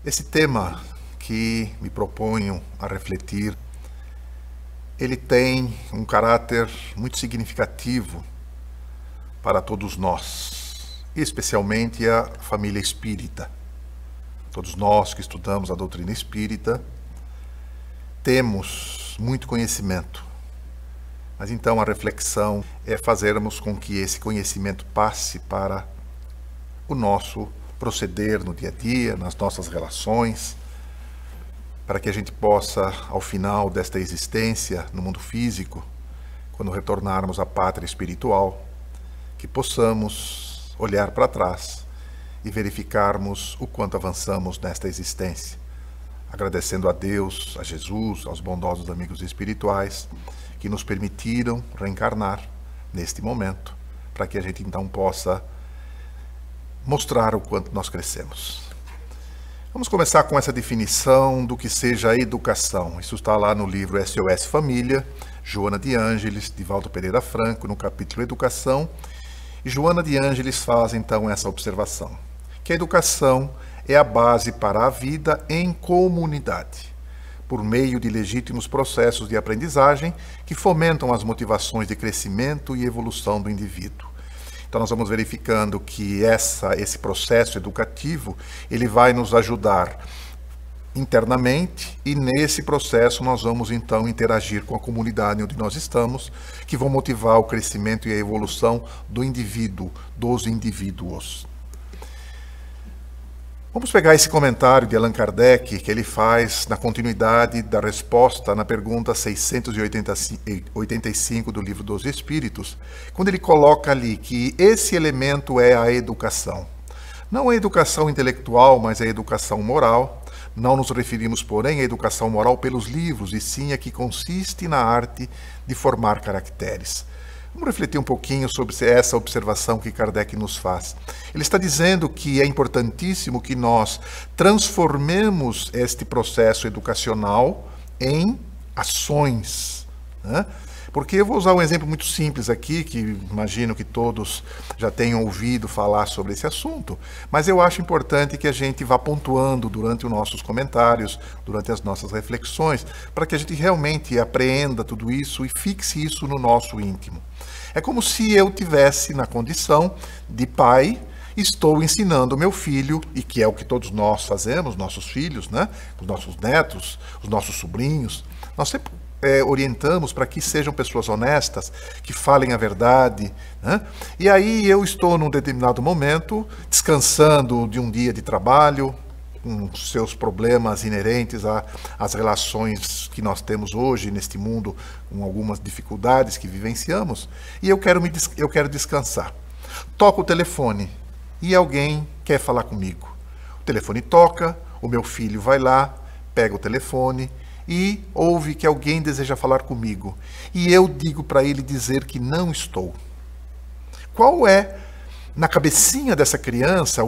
Esse tema que me proponho a refletir, ele tem um caráter muito significativo para todos nós, e especialmente a família espírita. Todos nós que estudamos a doutrina espírita temos muito conhecimento, mas então a reflexão é fazermos com que esse conhecimento passe para o nosso proceder no dia a dia, nas nossas relações, para que a gente possa, ao final desta existência no mundo físico, quando retornarmos à pátria espiritual, que possamos olhar para trás e verificarmos o quanto avançamos nesta existência, agradecendo a Deus, a Jesus, aos bondosos amigos espirituais que nos permitiram reencarnar neste momento, para que a gente então possa mostrar o quanto nós crescemos. Vamos começar com essa definição do que seja a educação. Isso está lá no livro SOS Família, Joana de Ângeles, Divaldo Pereira Franco, no capítulo Educação. E Joana de Ângeles faz então essa observação, que a educação é a base para a vida em comunidade, por meio de legítimos processos de aprendizagem que fomentam as motivações de crescimento e evolução do indivíduo. Então nós vamos verificando que esse processo educativo, ele vai nos ajudar internamente, e nesse processo nós vamos então interagir com a comunidade onde nós estamos, que vão motivar o crescimento e a evolução do indivíduo, dos indivíduos. Vamos pegar esse comentário de Allan Kardec, que ele faz na continuidade da resposta na pergunta 685 do Livro dos Espíritos, quando ele coloca ali que esse elemento é a educação. Não a educação intelectual, mas a educação moral. Não nos referimos, porém, à educação moral pelos livros, e sim a que consiste na arte de formar caracteres. Vamos refletir um pouquinho sobre essa observação que Kardec nos faz. Ele está dizendo que é importantíssimo que nós transformemos este processo educacional em ações, né? Porque eu vou usar um exemplo muito simples aqui, que imagino que todos já tenham ouvido falar sobre esse assunto, mas eu acho importante que a gente vá pontuando durante os nossos comentários, durante as nossas reflexões, para que a gente realmente apreenda tudo isso e fixe isso no nosso íntimo. É como se eu tivesse na condição de pai, estou ensinando o meu filho, e que é o que todos nós fazemos, nossos filhos, né? Os nossos netos, os nossos sobrinhos, nós sempre orientamos para que sejam pessoas honestas, que falem a verdade, né? E aí eu estou num determinado momento, descansando de um dia de trabalho, com seus problemas inerentes às relações que nós temos hoje neste mundo, com algumas dificuldades que vivenciamos, e eu quero descansar. Toco o telefone e alguém quer falar comigo. O telefone toca, o meu filho vai lá, pega o telefone e ouve que alguém deseja falar comigo. E eu digo para ele dizer que não estou. Qual é, na cabecinha dessa criança,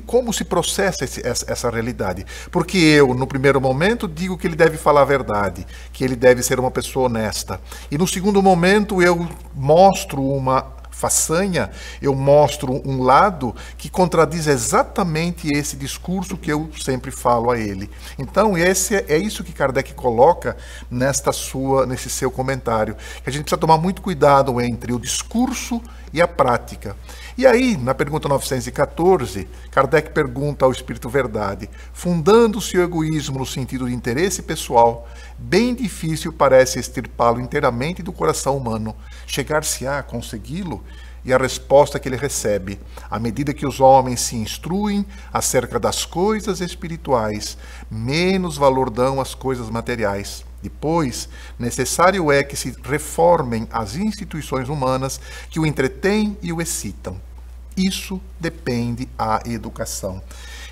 como se processa essa realidade? Porque eu, no primeiro momento, digo que ele deve falar a verdade, que ele deve ser uma pessoa honesta. E no segundo momento eu mostro uma façanha, eu mostro um lado que contradiz exatamente esse discurso que eu sempre falo a ele. Então, é isso que Kardec coloca nesse seu comentário, que a gente precisa tomar muito cuidado entre o discurso e a prática. E aí, na pergunta 914, Kardec pergunta ao Espírito Verdade: fundando-se o egoísmo no sentido de interesse pessoal, bem difícil parece extirpá-lo inteiramente do coração humano. Chegar-se-á a consegui-lo? E a resposta que ele recebe: à medida que os homens se instruem acerca das coisas espirituais, menos valor dão às coisas materiais. Depois, necessário é que se reformem as instituições humanas que o entretêm e o excitam. Isso depende à educação.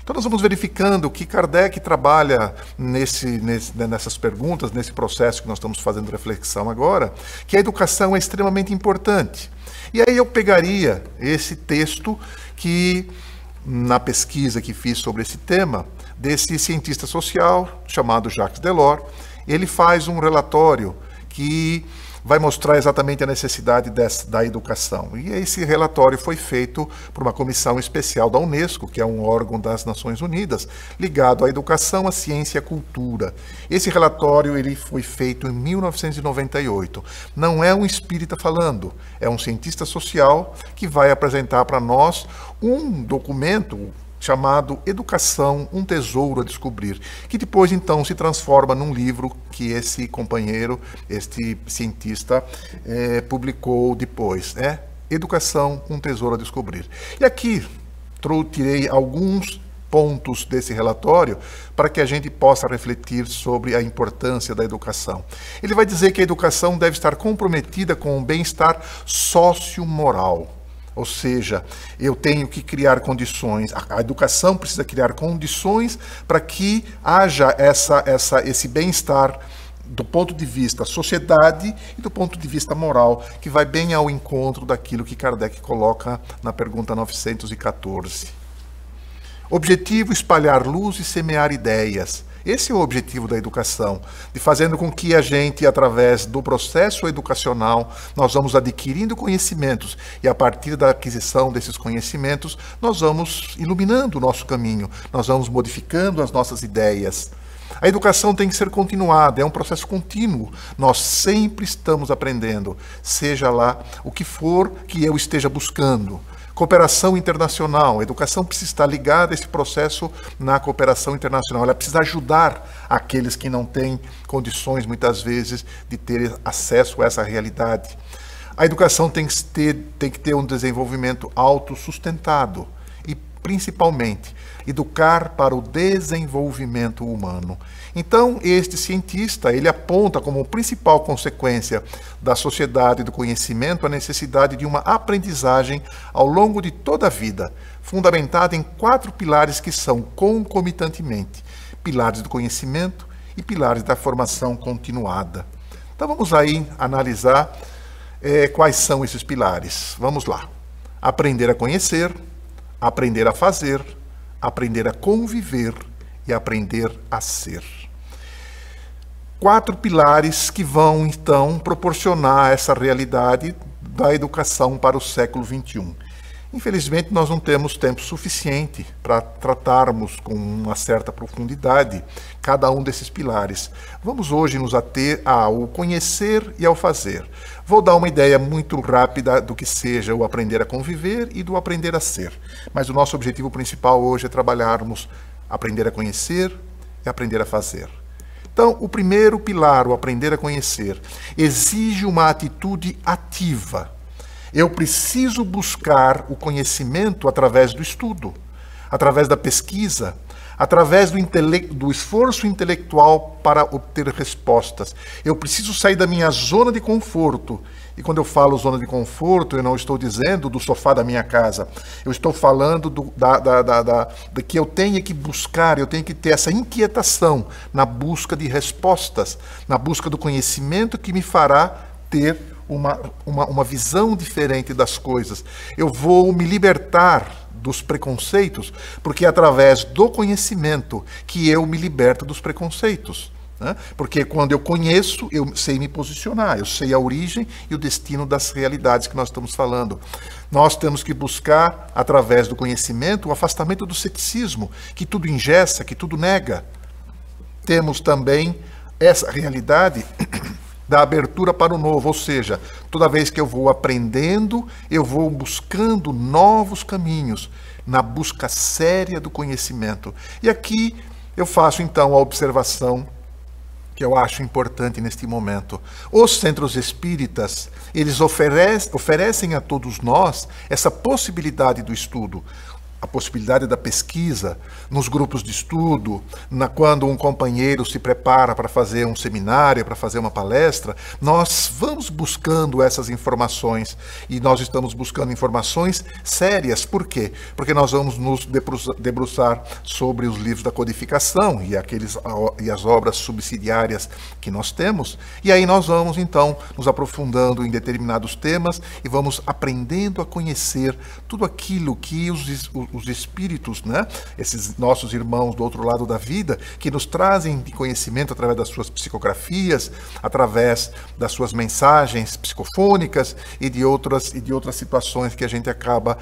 Então nós vamos verificando que Kardec trabalha nessas perguntas, nesse processo que nós estamos fazendo reflexão agora, que a educação é extremamente importante. E aí eu pegaria esse texto que na pesquisa que fiz sobre esse tema, desse cientista social chamado Jacques Delors. Ele faz um relatório que vai mostrar exatamente a necessidade da educação. E esse relatório foi feito por uma comissão especial da Unesco, que é um órgão das Nações Unidas, ligado à educação, à ciência e à cultura. Esse relatório ele foi feito em 1998. Não é um espírita falando, é um cientista social que vai apresentar para nós um documento chamado Educação, um Tesouro a Descobrir, que depois então se transforma num livro que esse companheiro, este cientista, publicou depois, Educação, um Tesouro a Descobrir. E aqui tirei alguns pontos desse relatório para que a gente possa refletir sobre a importância da educação. Ele vai dizer que a educação deve estar comprometida com o bem-estar sociomoral. Ou seja, eu tenho que criar condições, a educação precisa criar condições para que haja esse bem-estar do ponto de vista sociedade e do ponto de vista moral, que vai bem ao encontro daquilo que Kardec coloca na pergunta 914. Objetivo: espalhar luz e semear ideias. Esse é o objetivo da educação, de fazendo com que a gente, através do processo educacional, nós vamos adquirindo conhecimentos e a partir da aquisição desses conhecimentos, nós vamos iluminando o nosso caminho, nós vamos modificando as nossas ideias. A educação tem que ser continuada, é um processo contínuo. Nós sempre estamos aprendendo, seja lá o que for que eu esteja buscando. Cooperação internacional. A educação precisa estar ligada a esse processo na cooperação internacional. Ela precisa ajudar aqueles que não têm condições, muitas vezes, de ter acesso a essa realidade. A educação tem que ter um desenvolvimento autossustentado e, principalmente, educar para o desenvolvimento humano. Então, este cientista, ele aponta como principal consequência da sociedade do conhecimento a necessidade de uma aprendizagem ao longo de toda a vida, fundamentada em 4 pilares que são concomitantemente pilares do conhecimento e pilares da formação continuada. Então, vamos aí analisar quais são esses pilares. Vamos lá. Aprender a conhecer, aprender a fazer, aprender a conviver e aprender a ser. 4 pilares que vão, então, proporcionar essa realidade da educação para o século XXI. Infelizmente, nós não temos tempo suficiente para tratarmos com uma certa profundidade cada um desses pilares. Vamos hoje nos ater ao conhecer e ao fazer. Vou dar uma ideia muito rápida do que seja o aprender a conviver e do aprender a ser. Mas o nosso objetivo principal hoje é trabalharmos aprender a conhecer e aprender a fazer. Então, o primeiro pilar, o aprender a conhecer, exige uma atitude ativa. Eu preciso buscar o conhecimento através do estudo, através da pesquisa, através do esforço intelectual para obter respostas. Eu preciso sair da minha zona de conforto. E quando eu falo zona de conforto, eu não estou dizendo do sofá da minha casa. Eu estou falando de que eu tenho que buscar, eu tenho que ter essa inquietação na busca de respostas, na busca do conhecimento que me fará ter uma visão diferente das coisas. Eu vou me libertar dos preconceitos, porque é através do conhecimento que eu me liberto dos preconceitos. Porque quando eu conheço, eu sei me posicionar, eu sei a origem e o destino das realidades que nós estamos falando. Nós temos que buscar, através do conhecimento, o afastamento do ceticismo, que tudo engessa, que tudo nega. Temos também essa realidade da abertura para o novo, ou seja, toda vez que eu vou aprendendo, eu vou buscando novos caminhos, na busca séria do conhecimento. E aqui eu faço então a observação que eu acho importante neste momento. Os centros espíritas, eles oferecem a todos nós essa possibilidade do estudo, a possibilidade da pesquisa nos grupos de estudo, quando um companheiro se prepara para fazer um seminário, para fazer uma palestra, nós vamos buscando essas informações e nós estamos buscando informações sérias. Por quê? Porque nós vamos nos debruçar sobre os livros da codificação e as obras subsidiárias que nós temos, e aí nós vamos então nos aprofundando em determinados temas e vamos aprendendo a conhecer tudo aquilo que os espíritos, né? Esses nossos irmãos do outro lado da vida, que nos trazem de conhecimento através das suas psicografias, através das suas mensagens psicofônicas e de outras situações que a gente acaba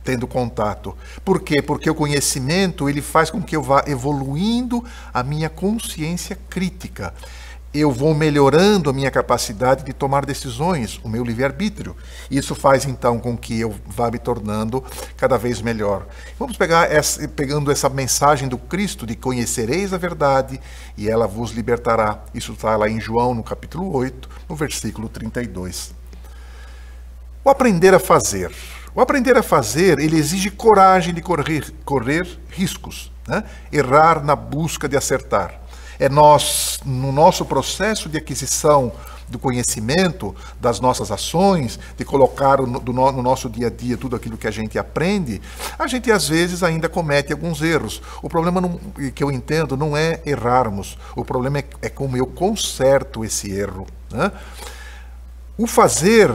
tendo contato. Por quê? Porque o conhecimento ele faz com que eu vá evoluindo a minha consciência crítica. Eu vou melhorando a minha capacidade de tomar decisões, o meu livre-arbítrio. Isso faz, então, com que eu vá me tornando cada vez melhor. Vamos pegando essa mensagem do Cristo de conhecereis a verdade e ela vos libertará. Isso está lá em João, no capítulo 8, no versículo 32. O aprender a fazer. O aprender a fazer, ele exige coragem de correr riscos, né? Errar na busca de acertar. É nós, no nosso processo de aquisição do conhecimento, das nossas ações, de colocar no nosso dia a dia tudo aquilo que a gente aprende, a gente às vezes ainda comete alguns erros. O problema que eu entendo não é errarmos, o problema é como eu conserto esse erro, né? O fazer,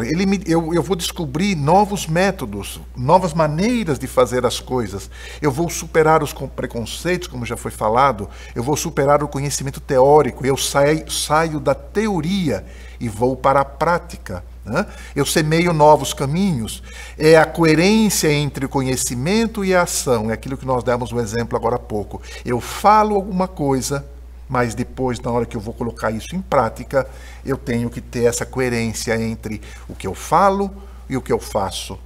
eu vou descobrir novos métodos, novas maneiras de fazer as coisas. Eu vou superar os preconceitos, como já foi falado. Eu vou superar o conhecimento teórico. Eu saio da teoria e vou para a prática, né? Eu semeio novos caminhos. É a coerência entre o conhecimento e a ação. É aquilo que nós demos um exemplo agora há pouco. Eu falo alguma coisa, mas depois, na hora que eu vou colocar isso em prática, eu tenho que ter essa coerência entre o que eu falo e o que eu faço.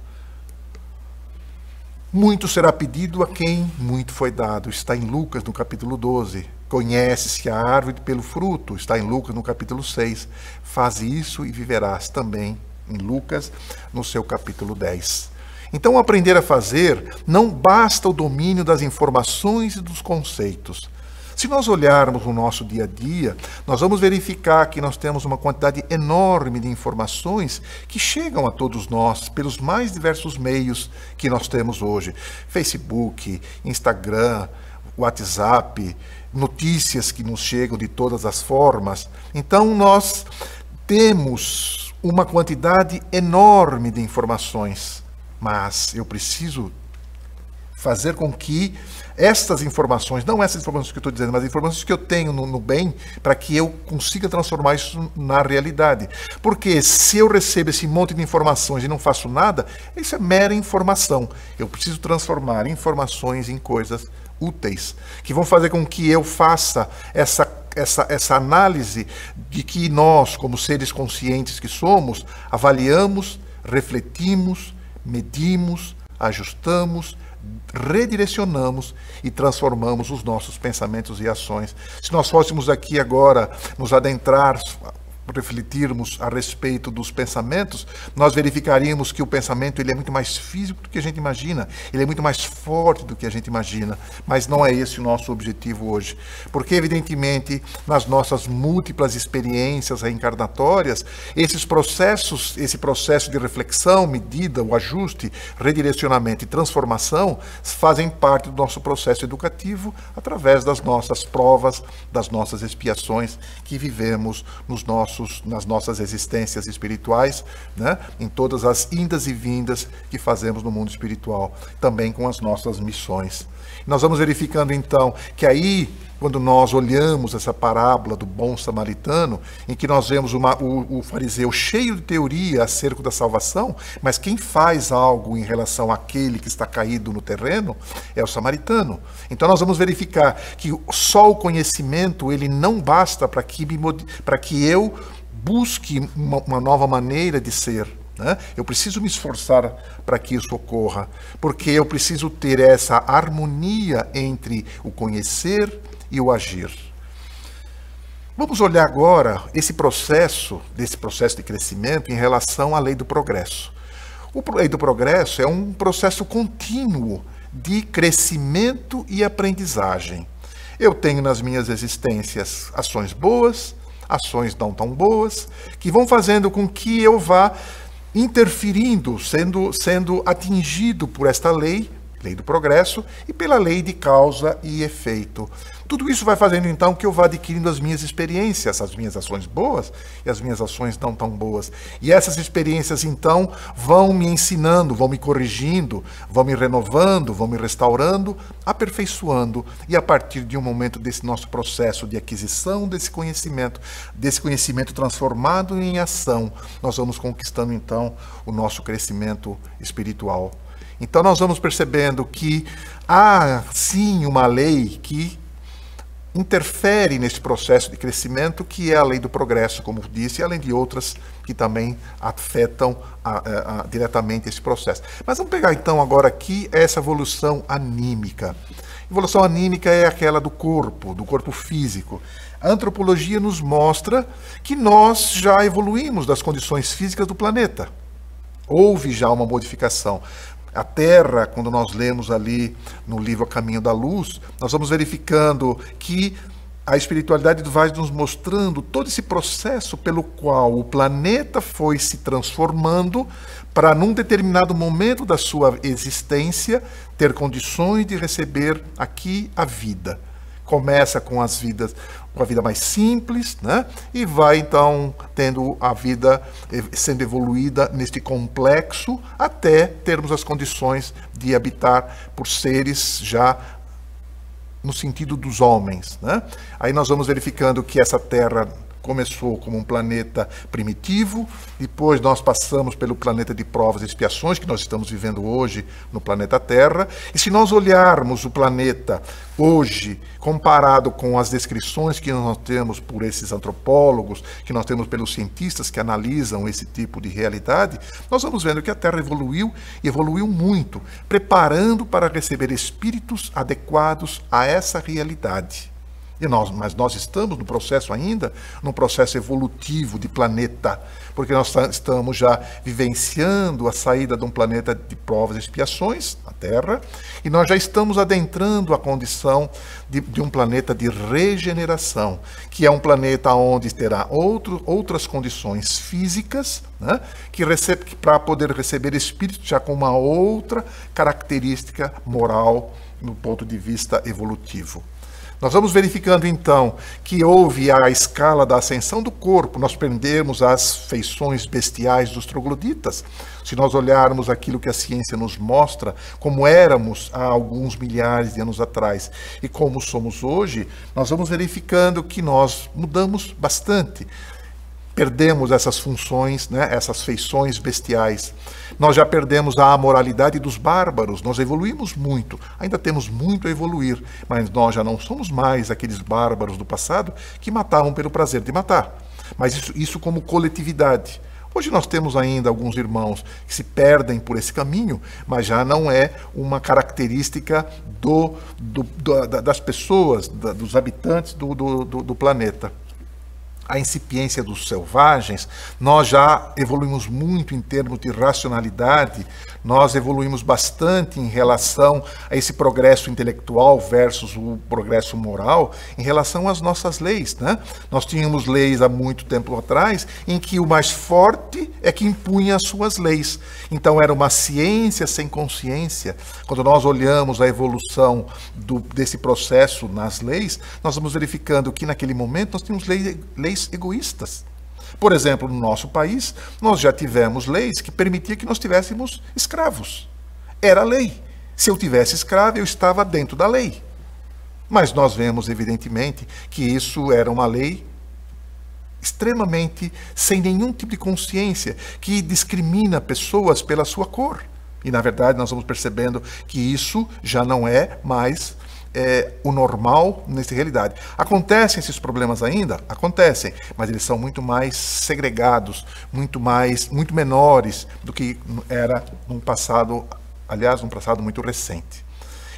Muito será pedido a quem muito foi dado. Está em Lucas, no capítulo 12. Conhece-se a árvore pelo fruto. Está em Lucas, no capítulo 6. Faz isso e viverás. Também em Lucas, no seu capítulo 10. Então, aprender a fazer não basta o domínio das informações e dos conceitos. Se nós olharmos o nosso dia a dia, nós vamos verificar que nós temos uma quantidade enorme de informações que chegam a todos nós pelos mais diversos meios que nós temos hoje. Facebook, Instagram, WhatsApp, notícias que nos chegam de todas as formas. Então nós temos uma quantidade enorme de informações, mas eu preciso fazer com que estas informações, não essas informações que eu estou dizendo, mas as informações que eu tenho no bem, para que eu consiga transformar isso na realidade. Porque se eu recebo esse monte de informações e não faço nada, isso é mera informação. Eu preciso transformar informações em coisas úteis, que vão fazer com que eu faça essa análise de que nós, como seres conscientes que somos, avaliamos, refletimos, medimos, ajustamos, redirecionamos e transformamos os nossos pensamentos e ações. Se nós fôssemos aqui agora nos adentrar, refletirmos a respeito dos pensamentos, nós verificaríamos que o pensamento ele é muito mais físico do que a gente imagina, ele é muito mais forte do que a gente imagina, mas não é esse o nosso objetivo hoje, porque evidentemente nas nossas múltiplas experiências reencarnatórias, esse processo de reflexão, medida, o ajuste, redirecionamento e transformação fazem parte do nosso processo educativo através das nossas provas, das nossas expiações que vivemos nas nossas existências espirituais, né? Em todas as indas e vindas que fazemos no mundo espiritual, também com as nossas missões. Nós vamos verificando então que aí, quando nós olhamos essa parábola do bom samaritano, em que nós vemos o fariseu cheio de teoria acerca da salvação, mas quem faz algo em relação àquele que está caído no terreno é o samaritano. Então nós vamos verificar que só o conhecimento ele não basta para que eu busque uma nova maneira de ser, né? Eu preciso me esforçar para que isso ocorra, porque eu preciso ter essa harmonia entre o conhecer e o agir. Vamos olhar agora desse processo de crescimento em relação à lei do progresso. A lei do progresso é um processo contínuo de crescimento e aprendizagem. Eu tenho nas minhas existências ações boas, ações não tão boas, que vão fazendo com que eu vá interferindo, sendo atingido por esta lei lei do progresso, e pela lei de causa e efeito. Tudo isso vai fazendo, então, que eu vá adquirindo as minhas experiências, as minhas ações boas e as minhas ações não tão boas. E essas experiências, então, vão me ensinando, vão me corrigindo, vão me renovando, vão me restaurando, aperfeiçoando. E a partir de um momento desse nosso processo de aquisição desse conhecimento transformado em ação, nós vamos conquistando, então, o nosso crescimento espiritual. Então, nós vamos percebendo que há, sim, uma lei que interfere nesse processo de crescimento, que é a lei do progresso, como disse, além de outras que também afetam diretamente esse processo. Mas vamos pegar então agora aqui essa evolução anímica. Evolução anímica é aquela do corpo físico. A antropologia nos mostra que nós já evoluímos das condições físicas do planeta. Houve já uma modificação. A Terra, quando nós lemos ali no livro A Caminho da Luz, nós vamos verificando que a espiritualidade vai nos mostrando todo esse processo pelo qual o planeta foi se transformando para, num determinado momento da sua existência, ter condições de receber aqui a vida. Começa com a vida mais simples, né? E vai então tendo a vida sendo evoluída neste complexo até termos as condições de habitar por seres já no sentido dos homens, né? Aí nós vamos verificando que essa Terra começou como um planeta primitivo, depois nós passamos pelo planeta de provas e expiações, que nós estamos vivendo hoje no planeta Terra, e se nós olharmos o planeta hoje, comparado com as descrições que nós temos por esses antropólogos, que nós temos pelos cientistas que analisam esse tipo de realidade, nós vamos vendo que a Terra evoluiu, e evoluiu muito, preparando para receber espíritos adequados a essa realidade. Mas nós estamos no processo ainda, num processo evolutivo de planeta, porque nós estamos já vivenciando a saída de um planeta de provas e expiações, a Terra, e nós já estamos adentrando a condição de um planeta de regeneração, que é um planeta onde terá outras condições físicas, né, que para poder receber espíritos já com uma outra característica moral no ponto de vista evolutivo. Nós vamos verificando, então, que houve a escala da ascensão do corpo, nós perdemos as feições bestiais dos trogloditas. Se nós olharmos aquilo que a ciência nos mostra, como éramos há alguns milhares de anos atrás e como somos hoje, nós vamos verificando que nós mudamos bastante. Perdemos essas funções, né, essas feições bestiais. Nós já perdemos a amoralidade dos bárbaros, nós evoluímos muito, ainda temos muito a evoluir, mas nós já não somos mais aqueles bárbaros do passado que matavam pelo prazer de matar. Mas isso como coletividade. Hoje nós temos ainda alguns irmãos que se perdem por esse caminho, mas já não é uma característica das pessoas, dos habitantes do planeta. A incipiência dos selvagens, nós já evoluímos muito em termos de racionalidade, nós evoluímos bastante em relação a esse progresso intelectual versus o progresso moral, em relação às nossas leis, né? Nós tínhamos leis há muito tempo atrás, em que o mais forte é que impunha as suas leis. Então era uma ciência sem consciência. Quando nós olhamos a evolução desse processo nas leis, nós vamos verificando que naquele momento nós tínhamos leis egoístas. Por exemplo, no nosso país, nós já tivemos leis que permitiam que nós tivéssemos escravos. Era lei. Se eu tivesse escravo, eu estava dentro da lei. Mas nós vemos, evidentemente, que isso era uma lei extremamente sem nenhum tipo de consciência, que discrimina pessoas pela sua cor. E, na verdade, nós vamos percebendo que isso já não é mais o normal nessa realidade. Acontecem esses problemas ainda? Acontecem, mas eles são muito mais segregados, muito menores do que era num passado, aliás, num passado muito recente.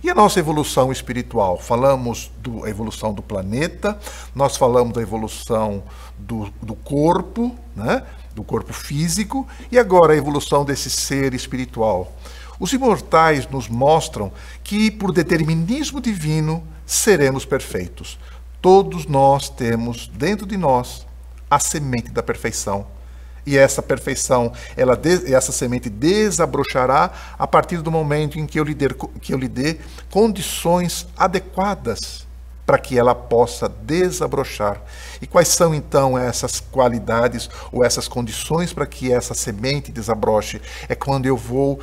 E a nossa evolução espiritual? Falamos da evolução do planeta, nós falamos da evolução do corpo, né? Do corpo físico, e agora a evolução desse ser espiritual. Os imortais nos mostram que, por determinismo divino, seremos perfeitos. Todos nós temos dentro de nós a semente da perfeição. E essa perfeição, essa semente desabrochará a partir do momento em que eu lhe dê condições adequadas para que ela possa desabrochar. E quais são então essas qualidades ou essas condições para que essa semente desabroche? É quando eu vou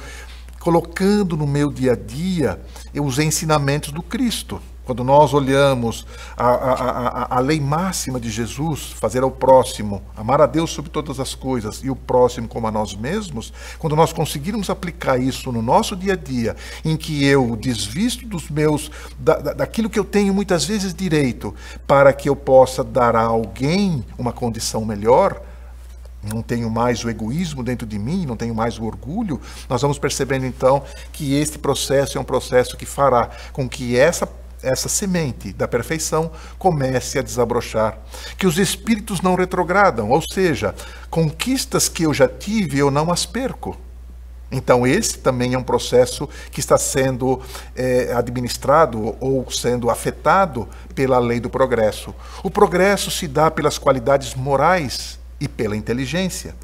colocando no meu dia a dia os ensinamentos do Cristo. Quando nós olhamos a lei máxima de Jesus, fazer ao próximo, amar a Deus sobre todas as coisas e o próximo como a nós mesmos, quando nós conseguirmos aplicar isso no nosso dia a dia, em que eu desvisto dos meus, daquilo que eu tenho muitas vezes direito, para que eu possa dar a alguém uma condição melhor, não tenho mais o egoísmo dentro de mim, não tenho mais o orgulho, nós vamos percebendo então que este processo é um processo que fará com que essa semente da perfeição comece a desabrochar. Que os espíritos não retrogradam, ou seja, conquistas que eu já tive, eu não as perco. Então esse também é um processo que está sendo administrado ou sendo afetado pela lei do progresso. O progresso se dá pelas qualidades morais e pela inteligência.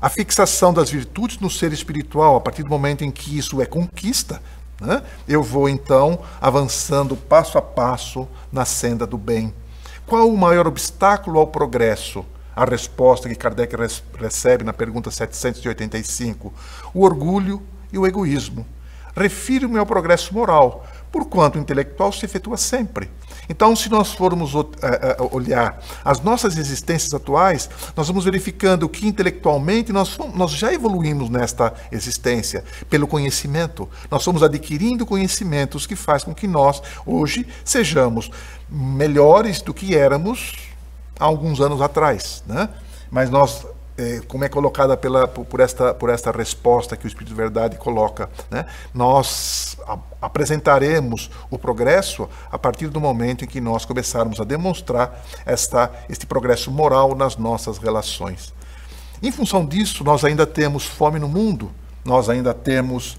A fixação das virtudes no ser espiritual, a partir do momento em que isso é conquista, eu vou então avançando passo a passo na senda do bem. Qual o maior obstáculo ao progresso? A resposta que Kardec recebe na pergunta 785: o orgulho e o egoísmo. Refiro-me ao progresso moral, porquanto o intelectual se efetua sempre. Então, se nós formos olhar as nossas existências atuais, nós vamos verificando que intelectualmente nós já evoluímos nesta existência pelo conhecimento. Nós fomos adquirindo conhecimentos que faz com que nós, hoje, sejamos melhores do que éramos há alguns anos atrás, né? Mas nós, como é colocada por esta resposta que o Espírito de Verdade coloca, né? Nós apresentaremos o progresso a partir do momento em que nós começarmos a demonstrar este progresso moral nas nossas relações. Em função disso, nós ainda temos fome no mundo, nós ainda temos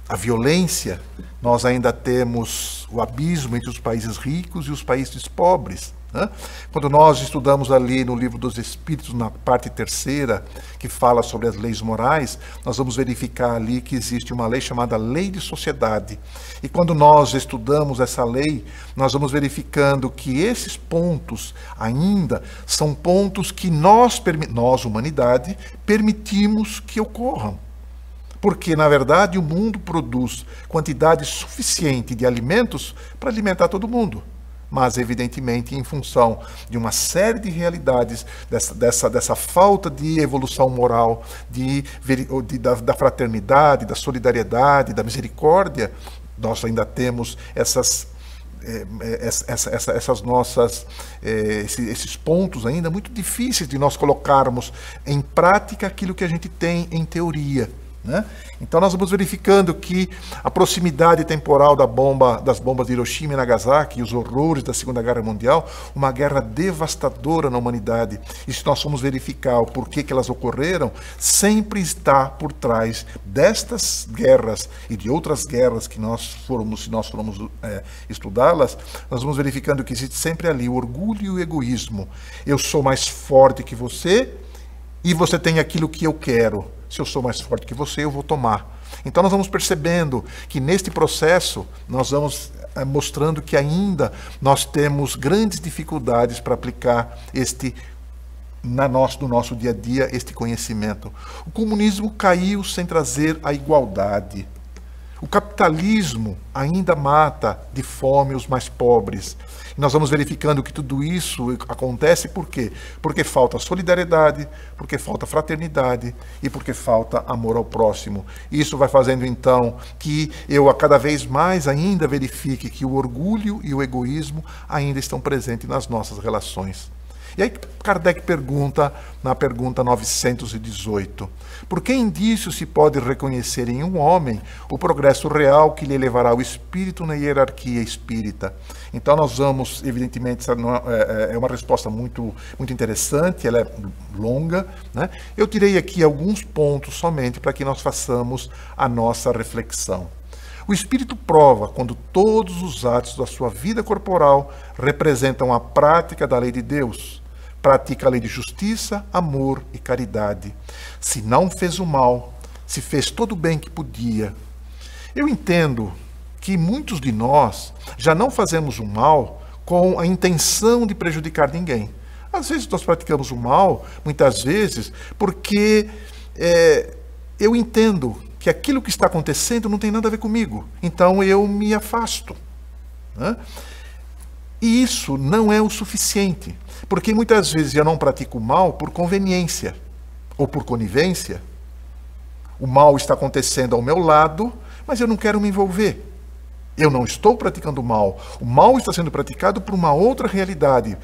a violência, nós ainda temos o abismo entre os países ricos e os países pobres. Quando nós estudamos ali no Livro dos Espíritos, na parte 3ª, que fala sobre as leis morais, nós vamos verificar ali que existe uma lei chamada Lei de Sociedade. E quando nós estudamos essa lei, nós vamos verificando que esses pontos ainda são pontos que nós, humanidade, permitimos que ocorram. Porque, na verdade, o mundo produz quantidade suficiente de alimentos para alimentar todo mundo. Mas, evidentemente, em função de uma série de realidades, dessa falta de evolução moral, da fraternidade, da solidariedade, da misericórdia, nós ainda temos esses pontos ainda muito difíceis de nós colocarmos em prática aquilo que a gente tem em teoria. Então nós vamos verificando que a proximidade temporal das bombas de Hiroshima e Nagasaki e os horrores da Segunda Guerra Mundial, uma guerra devastadora na humanidade. E se nós formos verificar o porquê que elas ocorreram, sempre está por trás destas guerras e de outras guerras que se nós formos estudá-las, nós vamos verificando que existe sempre ali o orgulho e o egoísmo. Eu sou mais forte que você e você tem aquilo que eu quero. Se eu sou mais forte que você, eu vou tomar. Então nós vamos percebendo que neste processo, nós vamos mostrando que ainda nós temos grandes dificuldades para aplicar no nosso dia a dia este conhecimento. O comunismo caiu sem trazer a igualdade. O capitalismo ainda mata de fome os mais pobres. E nós vamos verificando que tudo isso acontece por quê? Porque falta solidariedade, porque falta fraternidade e porque falta amor ao próximo. Isso vai fazendo então que eu a cada vez mais ainda verifique que o orgulho e o egoísmo ainda estão presentes nas nossas relações. E aí Kardec pergunta, na pergunta 918, por que indício se pode reconhecer em um homem o progresso real que lhe levará o espírito na hierarquia espírita? Então nós vamos, evidentemente, é uma resposta muito, muito interessante, ela é longa, né? Eu tirei aqui alguns pontos somente para que nós façamos a nossa reflexão. O espírito prova quando todos os atos da sua vida corporal representam a prática da lei de Deus. pratica a lei de justiça, amor e caridade. Se não fez o mal, se fez todo o bem que podia. Eu entendo que muitos de nós já não fazemos o mal com a intenção de prejudicar ninguém. Às vezes nós praticamos o mal, muitas vezes, porque eu entendo que aquilo que está acontecendo não tem nada a ver comigo. Então eu me afasto, né? E isso não é o suficiente, porque muitas vezes eu não pratico o mal por conveniência ou por conivência. O mal está acontecendo ao meu lado, mas eu não quero me envolver. Eu não estou praticando o mal. O mal está sendo praticado por uma outra realidade,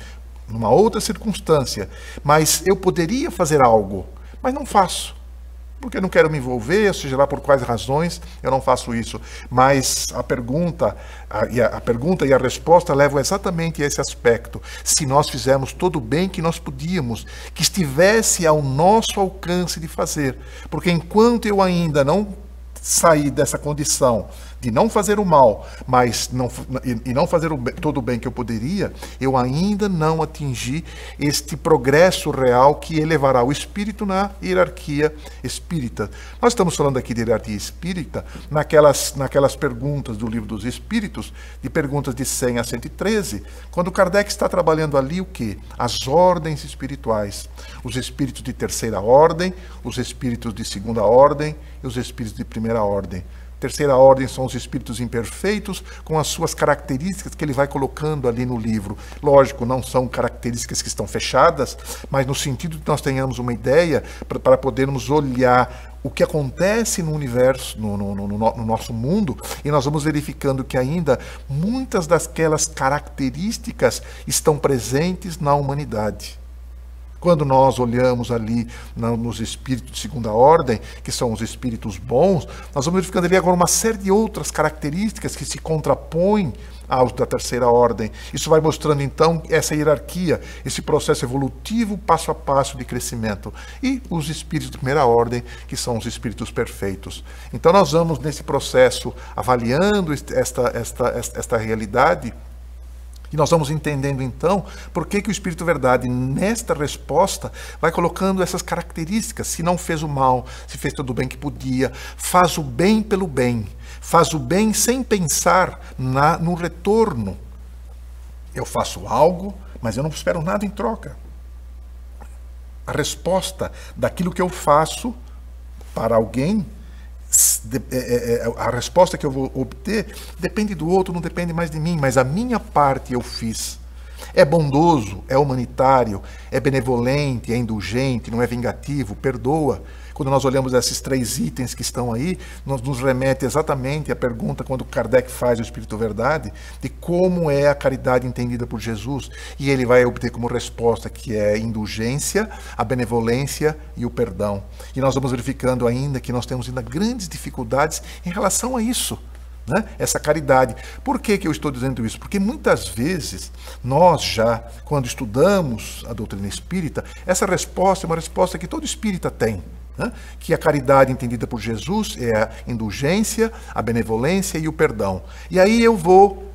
numa outra circunstância. Mas eu poderia fazer algo, mas não faço. Porque eu não quero me envolver, seja lá por quais razões, eu não faço isso. Mas a pergunta e a resposta levam exatamente a esse aspecto. Se nós fizermos todo o bem que nós podíamos, que estivesse ao nosso alcance de fazer. Porque enquanto eu ainda não sair dessa condição de não fazer o mal, mas não fazer todo o bem que eu poderia, eu ainda não atingi este progresso real que elevará o espírito na hierarquia espírita. Nós estamos falando aqui de hierarquia espírita naquelas perguntas do Livro dos Espíritos, de perguntas de 100 a 113, quando Kardec está trabalhando ali o quê? As ordens espirituais. Os espíritos de terceira ordem, os espíritos de segunda ordem e os espíritos de primeira ordem. Terceira ordem são os espíritos imperfeitos, com as suas características que ele vai colocando ali no livro. Lógico, não são características que estão fechadas, mas no sentido de nós tenhamos uma ideia para podermos olhar o que acontece no universo, no nosso mundo, e nós vamos verificando que ainda muitas daquelas características estão presentes na humanidade. Quando nós olhamos ali nos espíritos de segunda ordem, que são os espíritos bons, nós vamos verificando ali agora uma série de outras características que se contrapõem aos da terceira ordem. Isso vai mostrando então essa hierarquia, esse processo evolutivo passo a passo de crescimento. E os espíritos de primeira ordem, que são os espíritos perfeitos. Então nós vamos nesse processo avaliando esta realidade. E nós vamos entendendo, então, por que o Espírito Verdade, nesta resposta, vai colocando essas características. Se não fez o mal, se fez todo o bem que podia, faz o bem pelo bem, faz o bem sem pensar no retorno. Eu faço algo, mas eu não espero nada em troca. A resposta daquilo que eu faço para alguém, a resposta que eu vou obter depende do outro, não depende mais de mim, mas a minha parte eu fiz. É bondoso, é humanitário, é benevolente, é indulgente, não é vingativo, perdoa. Quando nós olhamos esses 3 itens que estão aí, nos remete exatamente à pergunta quando Kardec faz o Espírito Verdade, de como é a caridade entendida por Jesus. E ele vai obter como resposta que é a indulgência, a benevolência e o perdão. E nós vamos verificando ainda que nós temos ainda grandes dificuldades em relação a isso, né? Essa caridade. Por que eu estou dizendo isso? Porque muitas vezes nós já, quando estudamos a doutrina espírita, essa resposta é uma resposta que todo espírita tem. Que a caridade entendida por Jesus é a indulgência, a benevolência e o perdão. E aí eu vou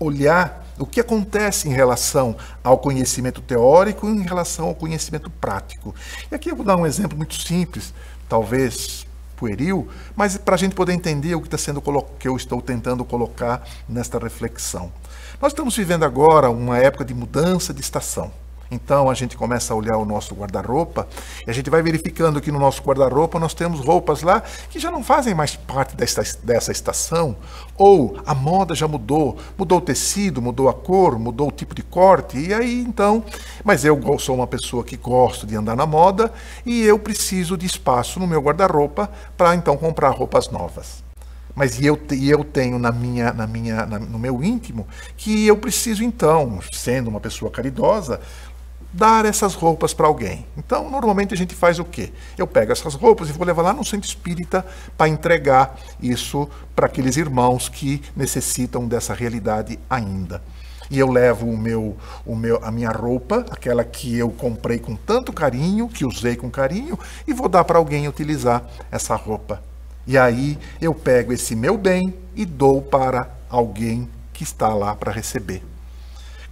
olhar o que acontece em relação ao conhecimento teórico e em relação ao conhecimento prático. E aqui eu vou dar um exemplo muito simples, talvez pueril, mas para a gente poder entender o que eu estou tentando colocar nesta reflexão. Nós estamos vivendo agora uma época de mudança de estação. Então a gente começa a olhar o nosso guarda-roupa e a gente vai verificando que no nosso guarda-roupa nós temos roupas lá que já não fazem mais parte dessa estação, ou a moda já mudou o tecido, mudou a cor, mudou o tipo de corte, e aí então, mas eu sou uma pessoa que gosto de andar na moda e eu preciso de espaço no meu guarda-roupa para então comprar roupas novas. Mas eu tenho no meu íntimo que eu preciso então, sendo uma pessoa caridosa, dar essas roupas para alguém. Então, normalmente a gente faz o quê? Eu pego essas roupas e vou levar lá no centro espírita para entregar isso para aqueles irmãos que necessitam dessa realidade ainda. E eu levo a minha roupa, aquela que eu comprei com tanto carinho, que usei com carinho, e vou dar para alguém utilizar essa roupa. E aí eu pego esse meu bem e dou para alguém que está lá para receber.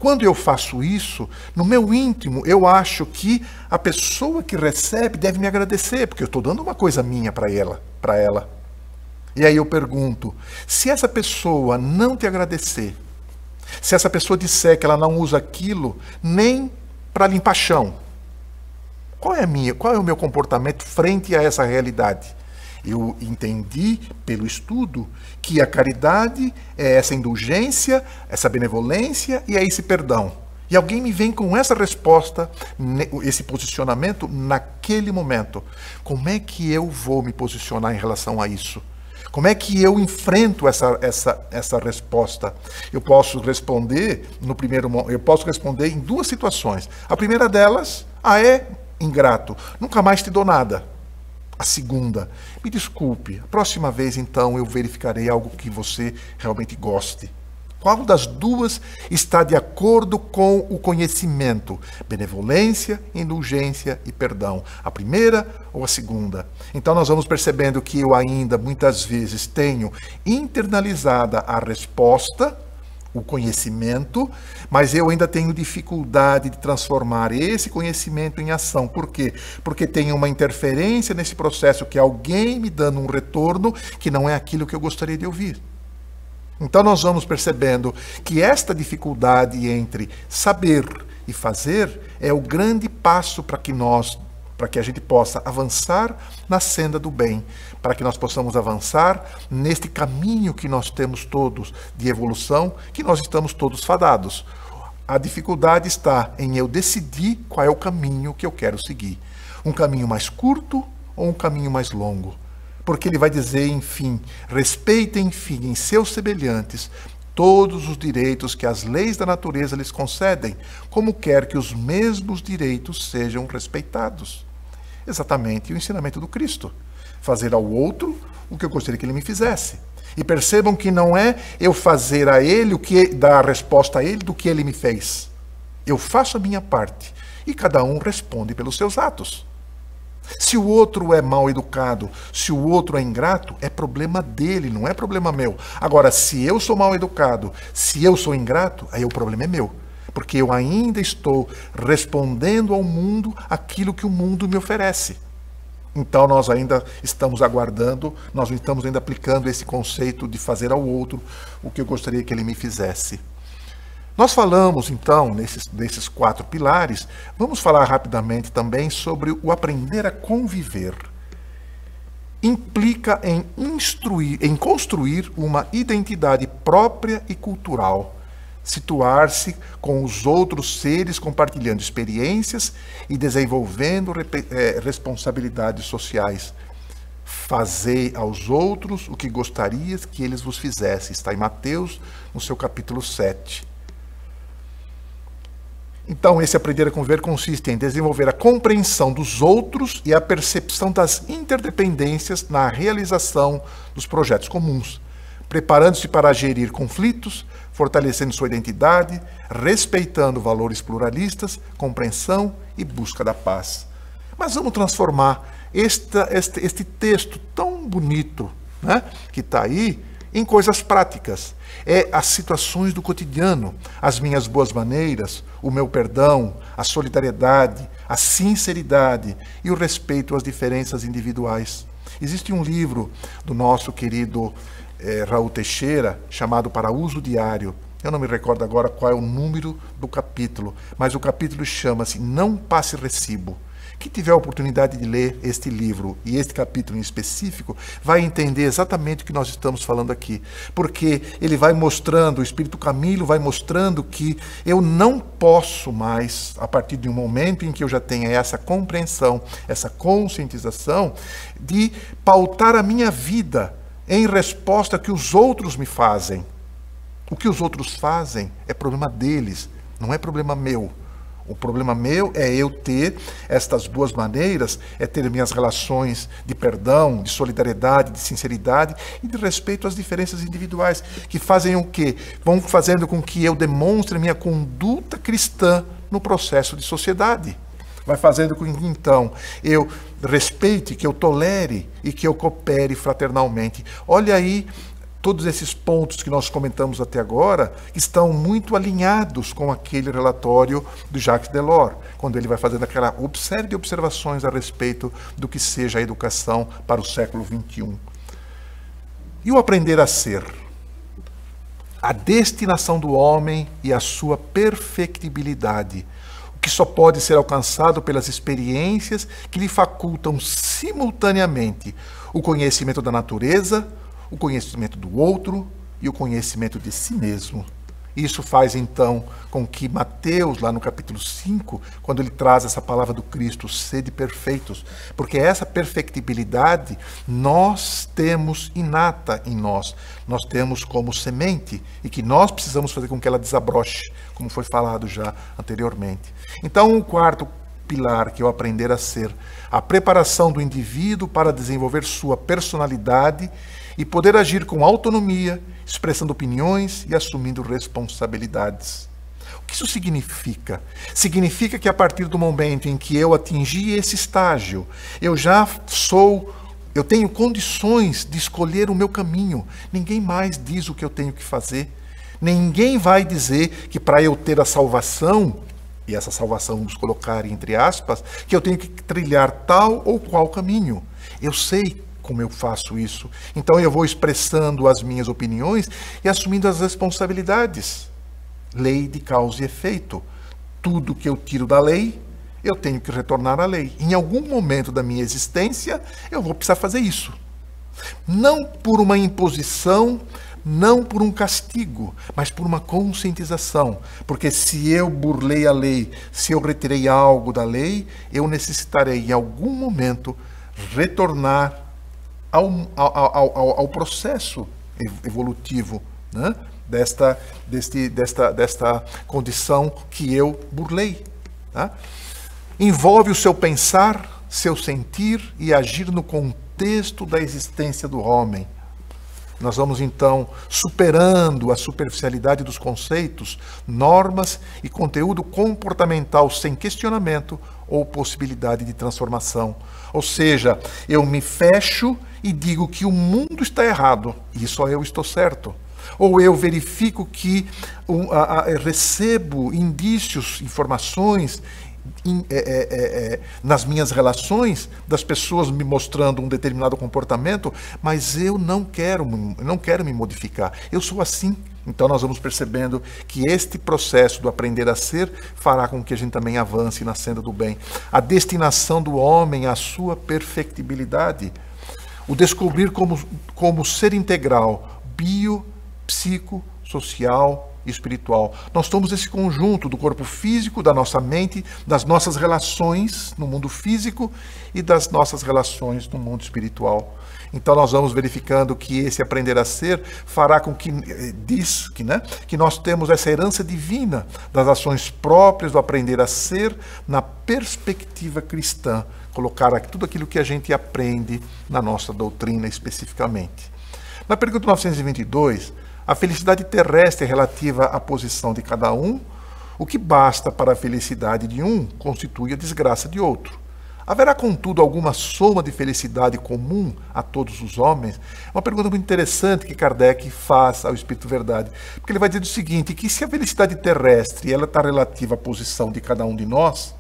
Quando eu faço isso, no meu íntimo, eu acho que a pessoa que recebe deve me agradecer, porque eu estou dando uma coisa minha para ela. E aí eu pergunto, se essa pessoa não te agradecer, se essa pessoa disser que ela não usa aquilo nem para limpar chão, qual é o meu comportamento frente a essa realidade? Eu entendi pelo estudo que a caridade é essa indulgência, essa benevolência e é esse perdão. E alguém me vem com essa resposta, esse posicionamento naquele momento. Como é que eu vou me posicionar em relação a isso? Como é que eu enfrento essa resposta? Eu posso responder eu posso responder em duas situações. A primeira delas, é ingrato, nunca mais te dou nada. A segunda, me desculpe, a próxima vez então eu verificarei algo que você realmente goste. Qual das duas está de acordo com o conhecimento? Benevolência, indulgência e perdão. A primeira ou a segunda? Então nós vamos percebendo que eu ainda muitas vezes tenho internalizada a resposta, o conhecimento, mas eu ainda tenho dificuldade de transformar esse conhecimento em ação. Por quê? Porque tem uma interferência nesse processo, que é alguém me dando um retorno que não é aquilo que eu gostaria de ouvir. Então nós vamos percebendo que esta dificuldade entre saber e fazer é o grande passo para que a gente possa avançar na senda do bem, para que nós possamos avançar neste caminho que nós temos todos de evolução, que nós estamos todos fadados. A dificuldade está em eu decidir qual é o caminho que eu quero seguir. Um caminho mais curto ou um caminho mais longo? Porque ele vai dizer, enfim, respeitem, enfim, em seus semelhantes todos os direitos que as leis da natureza lhes concedem, como quer que os mesmos direitos sejam respeitados. Exatamente o ensinamento do Cristo. Fazer ao outro o que eu gostaria que ele me fizesse. E percebam que não é eu fazer a ele dar a resposta a ele do que ele me fez. Eu faço a minha parte e cada um responde pelos seus atos. Se o outro é mal educado, se o outro é ingrato, é problema dele, não é problema meu. Agora, se eu sou mal educado, se eu sou ingrato, aí o problema é meu. Porque eu ainda estou respondendo ao mundo aquilo que o mundo me oferece. Então nós ainda estamos aguardando, nós não estamos ainda aplicando esse conceito de fazer ao outro o que eu gostaria que ele me fizesse. Nós falamos então, desses 4 pilares, vamos falar rapidamente também sobre o aprender a conviver. Implica em construir uma identidade própria e cultural, situar-se com os outros seres, compartilhando experiências e desenvolvendo responsabilidades sociais. Fazei aos outros o que gostarias que eles vos fizessem. Está em Mateus, no seu capítulo 7. Então, esse aprender a conviver consiste em desenvolver a compreensão dos outros e a percepção das interdependências na realização dos projetos comuns, preparando-se para gerir conflitos, fortalecendo sua identidade, respeitando valores pluralistas, compreensão e busca da paz. Mas vamos transformar este texto tão bonito, né, que está aí, em coisas práticas. É as situações do cotidiano, as minhas boas maneiras, o meu perdão, a solidariedade, a sinceridade e o respeito às diferenças individuais. Existe um livro do nosso querido Raul Teixeira, chamado Para Uso Diário. Eu não me recordo agora qual é o número do capítulo, mas o capítulo chama-se Não Passe Recibo. Quem tiver a oportunidade de ler este livro e este capítulo em específico, vai entender exatamente o que nós estamos falando aqui. Porque ele vai mostrando, o Espírito Camilo vai mostrando que eu não posso mais, a partir de um momento em que eu já tenha essa compreensão, essa conscientização, de pautar a minha vida em resposta ao que os outros me fazem. O que os outros fazem é problema deles, não é problema meu. O problema meu é eu ter estas boas maneiras, é ter minhas relações de perdão, de solidariedade, de sinceridade e de respeito às diferenças individuais, que fazem o quê? Vão fazendo com que eu demonstre minha conduta cristã no processo de sociedade. Vai fazendo com que, então, eu respeite, que eu tolere e que eu coopere fraternalmente. Olha aí todos esses pontos que nós comentamos até agora estão muito alinhados com aquele relatório do Jacques Delors, quando ele vai fazendo aquela série de observações a respeito do que seja a educação para o século XXI. E o aprender a ser? A destinação do homem e a sua perfectibilidade, o que só pode ser alcançado pelas experiências que lhe facultam simultaneamente o conhecimento da natureza, o conhecimento do outro e o conhecimento de si mesmo. Isso faz, então, com que Mateus, lá no capítulo 5, quando ele traz essa palavra do Cristo, sede perfeitos, porque essa perfectibilidade nós temos inata em nós, nós temos como semente, e que nós precisamos fazer com que ela desabroche, como foi falado já anteriormente. Então, o quarto pilar, que é o aprender a ser, a preparação do indivíduo para desenvolver sua personalidade e poder agir com autonomia, expressando opiniões e assumindo responsabilidades. O que isso significa? Significa que a partir do momento em que eu atingi esse estágio, eu tenho condições de escolher o meu caminho. Ninguém mais diz o que eu tenho que fazer. Ninguém vai dizer que para eu ter a salvação, e essa salvação vamos colocar entre aspas, que eu tenho que trilhar tal ou qual caminho. Eu sei como eu faço isso. Então eu vou expressando as minhas opiniões e assumindo as responsabilidades. Lei de causa e efeito. Tudo que eu tiro da lei, eu tenho que retornar à lei. Em algum momento da minha existência, eu vou precisar fazer isso. Não por uma imposição, não por um castigo, mas por uma conscientização. Porque se eu burlei a lei, se eu retirei algo da lei, eu necessitarei em algum momento retornar ao processo evolutivo, né? desta condição que eu burlei. Tá? Envolve o seu pensar, seu sentir e agir no contexto da existência do homem. Nós vamos, então, superando a superficialidade dos conceitos, normas e conteúdo comportamental sem questionamento ou possibilidade de transformação. Ou seja, eu me fecho e digo que o mundo está errado e só eu estou certo. Ou eu verifico que recebo indícios, informações nas minhas relações das pessoas me mostrando um determinado comportamento, mas eu não quero me modificar. Eu sou assim. Então nós vamos percebendo que este processo do aprender a ser fará com que a gente também avance na senda do bem. A destinação do homem à sua perfectibilidade. O descobrir como ser integral, bio, psico, social e espiritual. Nós somos esse conjunto do corpo físico, da nossa mente, das nossas relações no mundo físico e das nossas relações no mundo espiritual. Então nós vamos verificando que esse aprender a ser fará com que que nós temos essa herança divina das ações próprias do aprender a ser na perspectiva cristã, colocar aqui tudo aquilo que a gente aprende na nossa doutrina especificamente. Na pergunta 922, a felicidade terrestre é relativa à posição de cada um. O que basta para a felicidade de um constitui a desgraça de outro. Haverá, contudo, alguma soma de felicidade comum a todos os homens? É uma pergunta muito interessante que Kardec faz ao Espírito Verdade. Porque ele vai dizer o seguinte, que se a felicidade terrestre ela está relativa à posição de cada um de nós,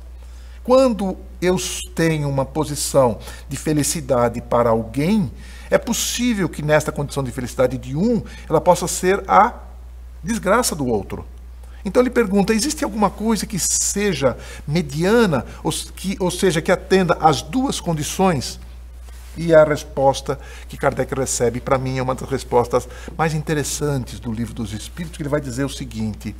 quando eu tenho uma posição de felicidade para alguém, é possível que nesta condição de felicidade de um, ela possa ser a desgraça do outro. Então ele pergunta, existe alguma coisa que seja mediana, ou seja, que atenda às duas condições? E a resposta que Kardec recebe, para mim, é uma das respostas mais interessantes do Livro dos Espíritos, que ele vai dizer o seguinte,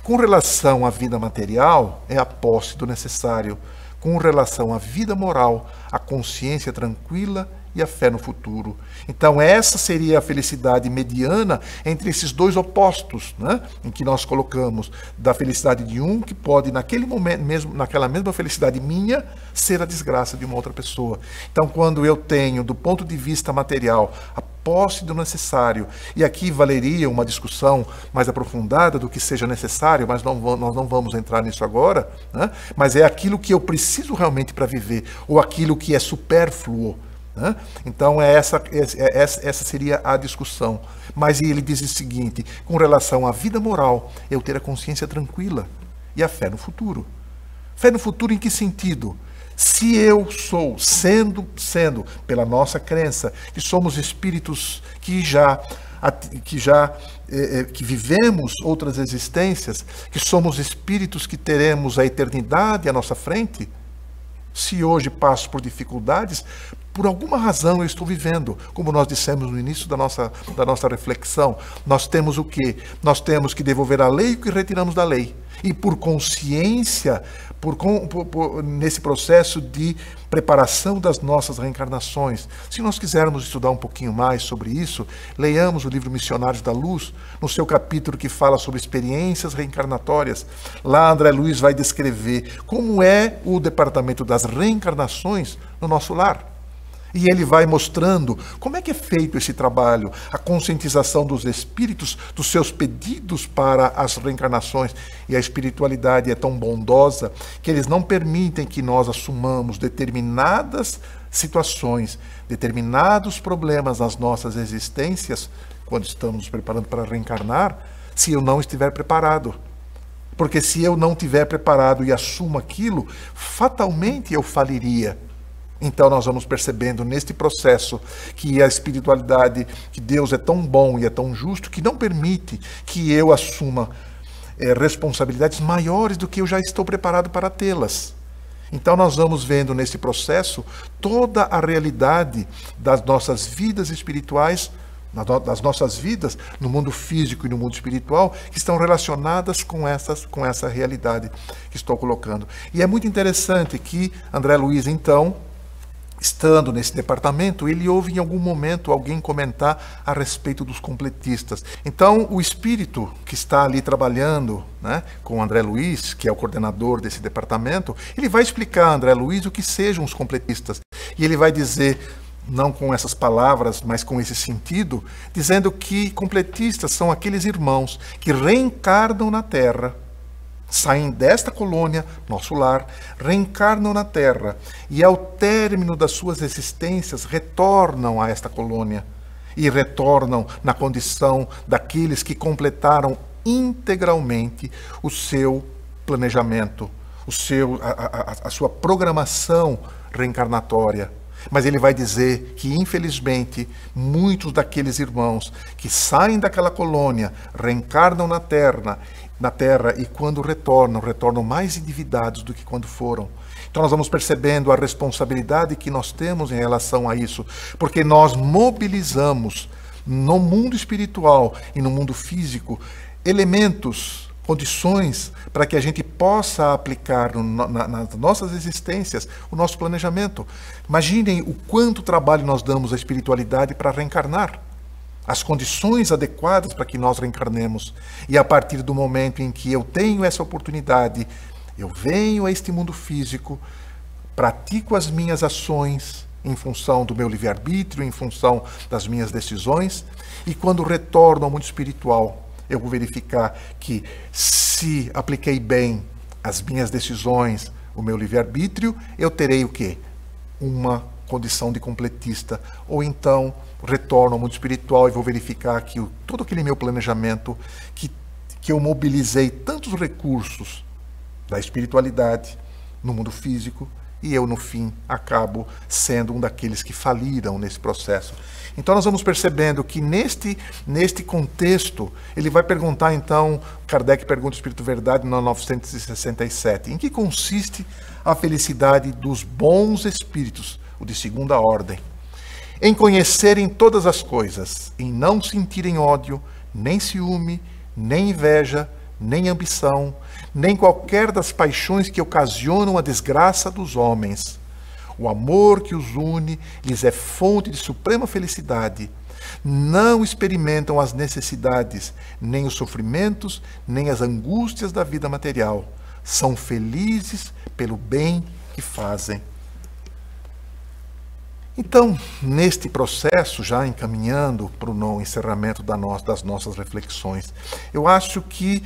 com relação à vida material, é a posse do necessário. Com relação à vida moral, a consciência tranquila e a fé no futuro. Então essa seria a felicidade mediana entre esses dois opostos, né? Em que nós colocamos da felicidade de um que pode naquele momento mesmo, naquela mesma felicidade minha, ser a desgraça de uma outra pessoa. Então quando eu tenho do ponto de vista material a posse do necessário, e aqui valeria uma discussão mais aprofundada do que seja necessário, mas nós não vamos entrar nisso agora, né? Mas é aquilo que eu preciso realmente para viver, ou aquilo que é supérfluo, né? Então essa seria a discussão. Mas ele diz o seguinte, com relação à vida moral, eu ter a consciência tranquila e a fé no futuro. Fé no futuro em que sentido? Se eu sou, sendo pela nossa crença, que somos espíritos que vivemos outras existências, que somos espíritos que teremos a eternidade à nossa frente, se hoje passo por dificuldades, por alguma razão eu estou vivendo, como nós dissemos no início da nossa reflexão, nós temos o quê? Nós temos que devolver à lei o que retiramos da lei. E por consciência, nesse processo de preparação das nossas reencarnações. Se nós quisermos estudar um pouquinho mais sobre isso, leiamos o livro Missionários da Luz, no seu capítulo que fala sobre experiências reencarnatórias. Lá André Luiz vai descrever como é o departamento das reencarnações no nosso lar. E ele vai mostrando como é que é feito esse trabalho, a conscientização dos espíritos, dos seus pedidos para as reencarnações. E a espiritualidade é tão bondosa que eles não permitem que nós assumamos determinadas situações, determinados problemas nas nossas existências, quando estamos nos preparando para reencarnar, se eu não estiver preparado. Porque se eu não estiver preparado e assumo aquilo, fatalmente eu faliria. Então nós vamos percebendo neste processo que a espiritualidade, que Deus é tão bom e é tão justo, que não permite que eu assuma responsabilidades maiores do que eu já estou preparado para tê-las. Então nós vamos vendo nesse processo toda a realidade das nossas vidas espirituais, das nossas vidas no mundo físico e no mundo espiritual, que estão relacionadas com essa realidade que estou colocando. E é muito interessante que André Luiz, então, estando nesse departamento, ele ouve em algum momento alguém comentar a respeito dos completistas. Então, o espírito que está ali trabalhando, né, com o André Luiz, que é o coordenador desse departamento, ele vai explicar a André Luiz o que sejam os completistas. E ele vai dizer, não com essas palavras, mas com esse sentido, dizendo que completistas são aqueles irmãos que reencarnam na Terra, saem desta colônia, nosso lar, reencarnam na Terra e ao término das suas existências retornam a esta colônia e retornam na condição daqueles que completaram integralmente o seu planejamento, a sua programação reencarnatória. Mas ele vai dizer que, infelizmente, muitos daqueles irmãos que saem daquela colônia, reencarnam na Terra e quando retornam mais endividados do que quando foram. Então nós vamos percebendo a responsabilidade que nós temos em relação a isso, porque nós mobilizamos no mundo espiritual e no mundo físico elementos, condições para que a gente possa aplicar nas nossas existências o nosso planejamento. Imaginem o quanto trabalho nós damos à espiritualidade para reencarnar. As condições adequadas para que nós reencarnemos. E a partir do momento em que eu tenho essa oportunidade, eu venho a este mundo físico, pratico as minhas ações em função do meu livre-arbítrio, em função das minhas decisões, e quando retorno ao mundo espiritual, eu vou verificar que se apliquei bem as minhas decisões, o meu livre-arbítrio, eu terei o quê? Uma condição de completista. Ou então retorno ao mundo espiritual e vou verificar que todo aquele meu planejamento, que eu mobilizei tantos recursos da espiritualidade no mundo físico, e eu, no fim, acabo sendo um daqueles que faliram nesse processo. Então, nós vamos percebendo que neste contexto, ele vai perguntar, então, Kardec pergunta ao Espírito Verdade, no 967, em que consiste a felicidade dos bons espíritos, o de segunda ordem? Em conhecerem todas as coisas, em não sentirem ódio, nem ciúme, nem inveja, nem ambição, nem qualquer das paixões que ocasionam a desgraça dos homens. O amor que os une lhes é fonte de suprema felicidade. Não experimentam as necessidades, nem os sofrimentos, nem as angústias da vida material. São felizes pelo bem que fazem. Então, neste processo, já encaminhando para o encerramento das nossas reflexões, eu acho que,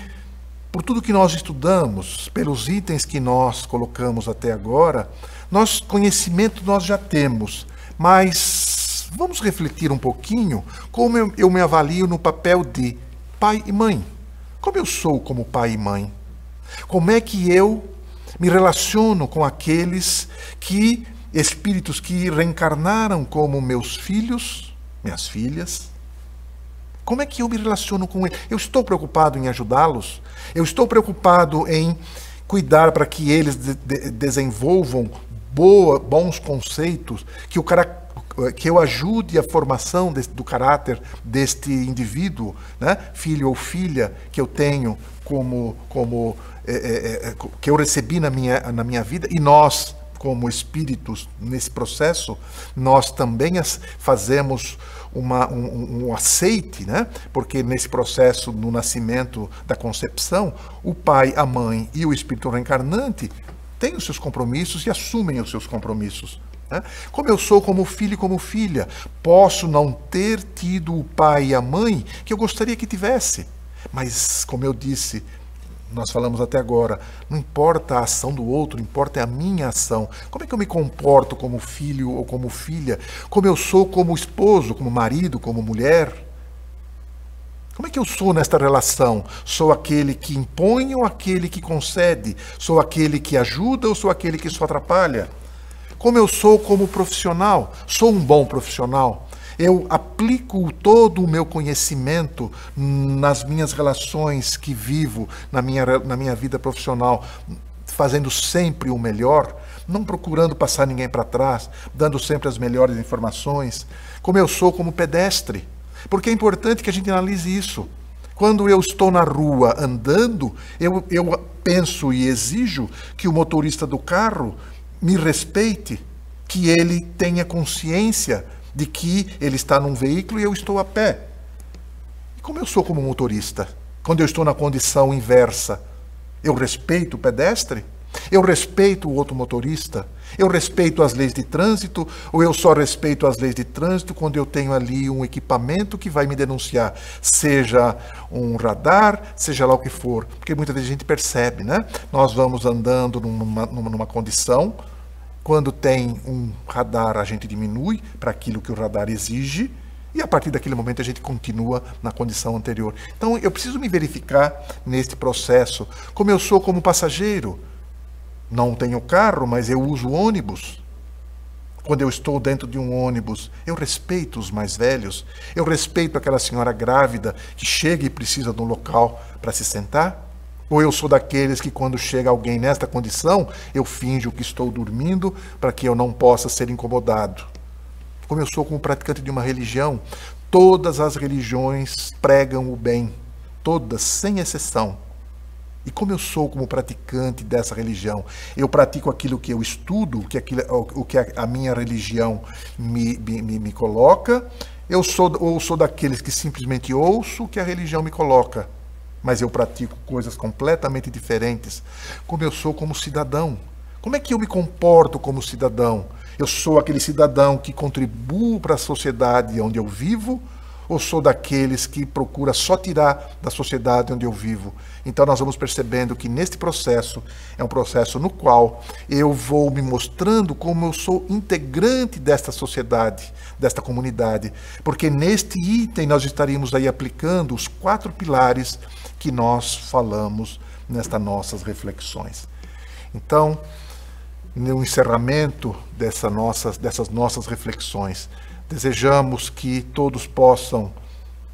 por tudo que nós estudamos, pelos itens que nós colocamos até agora, conhecimento nós já temos, Mas vamos refletir um pouquinho como eu me avalio no papel de pai e mãe. Como eu sou como pai e mãe? Como é que eu me relaciono com aqueles espíritos que reencarnaram como meus filhos, minhas filhas? Como é que eu me relaciono com eles? Eu estou preocupado em ajudá-los? Eu estou preocupado em cuidar para que eles desenvolvam bons conceitos, que eu ajude a formação do caráter deste indivíduo, né? Filho ou filha que eu tenho que eu recebi na minha vida, e nós, como espíritos, nesse processo, nós também fazemos um aceite, né? Porque nesse processo, no nascimento, da concepção, o pai, a mãe e o espírito reencarnante têm os seus compromissos e assumem os seus compromissos. Né? Como eu sou como filho e como filha, posso não ter tido o pai e a mãe que eu gostaria que tivesse, mas, como eu disse, nós falamos até agora, não importa a ação do outro, importa a minha ação. Como é que eu me comporto como filho ou como filha? Como eu sou como esposo, como marido, como mulher? Como é que eu sou nesta relação? Sou aquele que impõe ou aquele que concede? Sou aquele que ajuda ou sou aquele que só atrapalha? Como eu sou como profissional? Sou um bom profissional? Eu aplico todo o meu conhecimento nas minhas relações que vivo, na minha vida profissional, fazendo sempre o melhor, não procurando passar ninguém para trás, dando sempre as melhores informações. Como eu sou como pedestre? Porque é importante que a gente analise isso. Quando eu estou na rua andando, eu penso e exijo que o motorista do carro me respeite, que ele tenha consciência de que ele está num veículo e eu estou a pé. E como eu sou como motorista? Quando eu estou na condição inversa, eu respeito o pedestre? Eu respeito o outro motorista? Eu respeito as leis de trânsito? Ou eu só respeito as leis de trânsito quando eu tenho ali um equipamento que vai me denunciar? Seja um radar, seja lá o que for. Porque muitas vezes a gente percebe, né? Nós vamos andando numa condição. Quando tem um radar, a gente diminui para aquilo que o radar exige, e a partir daquele momento a gente continua na condição anterior. Então, eu preciso me verificar neste processo, como eu sou como passageiro. Não tenho carro, mas eu uso ônibus. Quando eu estou dentro de um ônibus, eu respeito os mais velhos, eu respeito aquela senhora grávida que chega e precisa de um local para se sentar. Ou eu sou daqueles que, quando chega alguém nesta condição, eu finjo que estou dormindo para que eu não possa ser incomodado. Como eu sou como praticante de uma religião, todas as religiões pregam o bem, todas, sem exceção. E como eu sou como praticante dessa religião, eu pratico aquilo que eu estudo, o que a minha religião me coloca, ou sou daqueles que simplesmente ouço o que a religião me coloca, mas eu pratico coisas completamente diferentes. Como eu sou como cidadão? Como é que eu me comporto como cidadão? Eu sou aquele cidadão que contribuo para a sociedade onde eu vivo, ou sou daqueles que procura só tirar da sociedade onde eu vivo? Então nós vamos percebendo que neste processo é um processo no qual eu vou me mostrando como eu sou integrante desta sociedade, desta comunidade, porque neste item nós estaríamos aí aplicando os 4 pilares que nós falamos nestas nossas reflexões. Então, no encerramento dessas nossas reflexões, desejamos que todos possam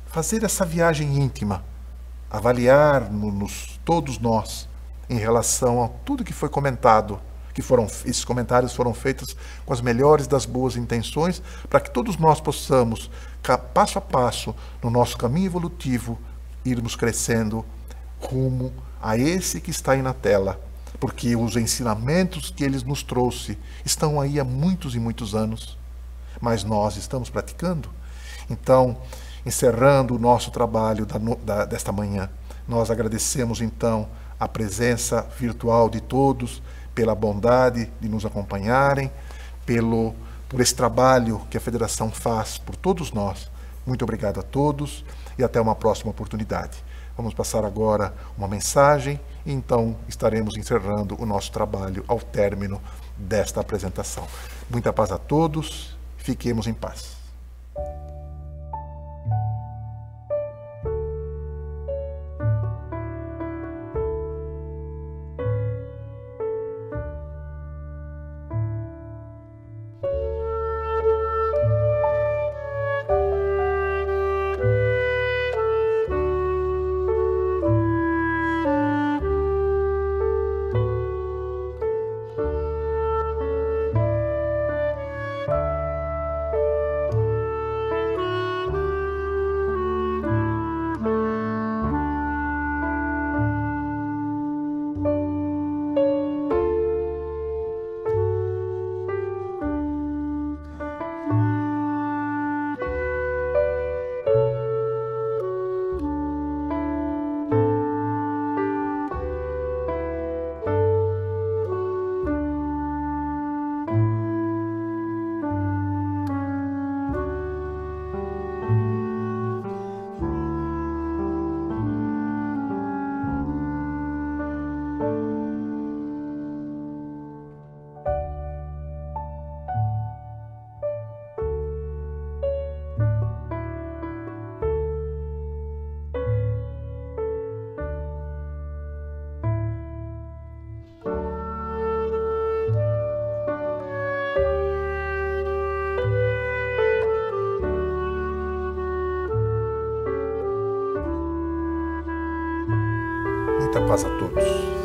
fazer essa viagem íntima, avaliar-nos todos nós em relação a tudo que foi comentado, esses comentários foram feitos com as melhores das boas intenções, para que todos nós possamos, passo a passo, no nosso caminho evolutivo, irmos crescendo rumo a esse que está aí na tela, porque os ensinamentos que ele nos trouxe estão aí há muitos e muitos anos, mas nós estamos praticando. Então, encerrando o nosso trabalho desta manhã, nós agradecemos então a presença virtual de todos, pela bondade de nos acompanharem, por esse trabalho que a Federação faz por todos nós. Muito obrigado a todos e até uma próxima oportunidade. Vamos passar agora uma mensagem e então estaremos encerrando o nosso trabalho ao término desta apresentação. Muita paz a todos. Fiquem Fiquemos em paz. Muita paz a todos.